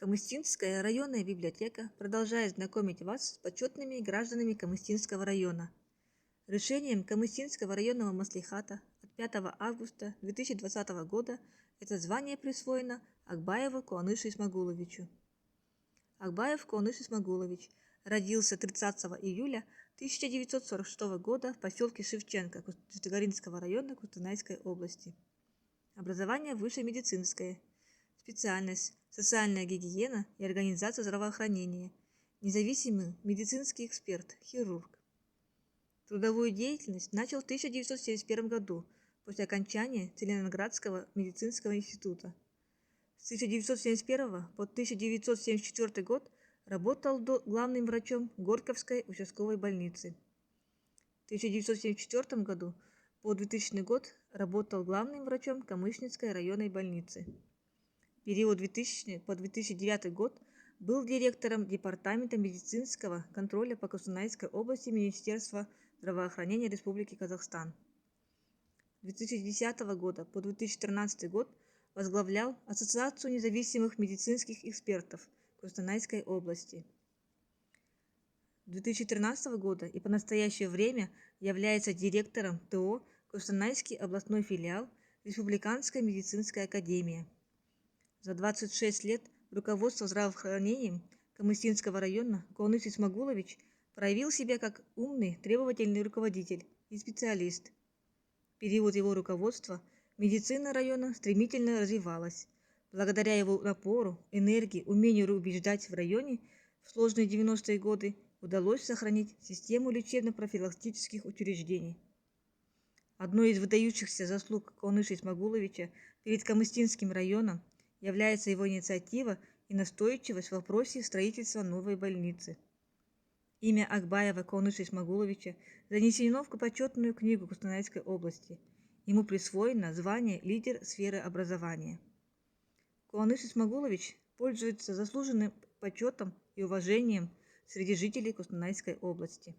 Камыстинская районная библиотека продолжает знакомить вас с почетными гражданами Камыстинского района. Решением Камыстинского районного маслихата от 5 августа 2020 года это звание присвоено Акбаеву Куанышу Исмагуловичу. Акбаев Куаныш Исмагулович родился 30 июля 1946 года в поселке Шевченко Кустугаринского района Костанайской области. Образование высшее медицинское. Специальность – социальная гигиена и организация здравоохранения. Независимый медицинский эксперт, хирург. Трудовую деятельность начал в 1971 году после окончания Целиноградского медицинского института. С 1971 по 1974 год работал главным врачом Горьковской участковой больницы. В 1974 году по 2000 год работал главным врачом Камышинской районной больницы. В период 2000 по 2009 год был директором Департамента медицинского контроля по Костанайской области Министерства здравоохранения Республики Казахстан. С 2010 года по 2013 год возглавлял Ассоциацию независимых медицинских экспертов Костанайской области. С 2013 года и по настоящее время является директором ТО Костанайский областной филиал Республиканская медицинская академия. За 26 лет руководства здравоохранением Камыстинского района Куаныш Исмагулович проявил себя как умный, требовательный руководитель и специалист. В период его руководства медицина района стремительно развивалась. Благодаря его напору, энергии, умению убеждать в районе в сложные 90-е годы удалось сохранить систему лечебно-профилактических учреждений. Одной из выдающихся заслуг Куаныша Исмагуловича перед Камыстинским районом является его инициатива и настойчивость в вопросе строительства новой больницы. Имя Акбаева Куаныша Исмагуловича занесено в почетную книгу Костанайской области. Ему присвоено звание «Лидер сферы образования». Куаныш Исмагулович пользуется заслуженным почетом и уважением среди жителей Костанайской области.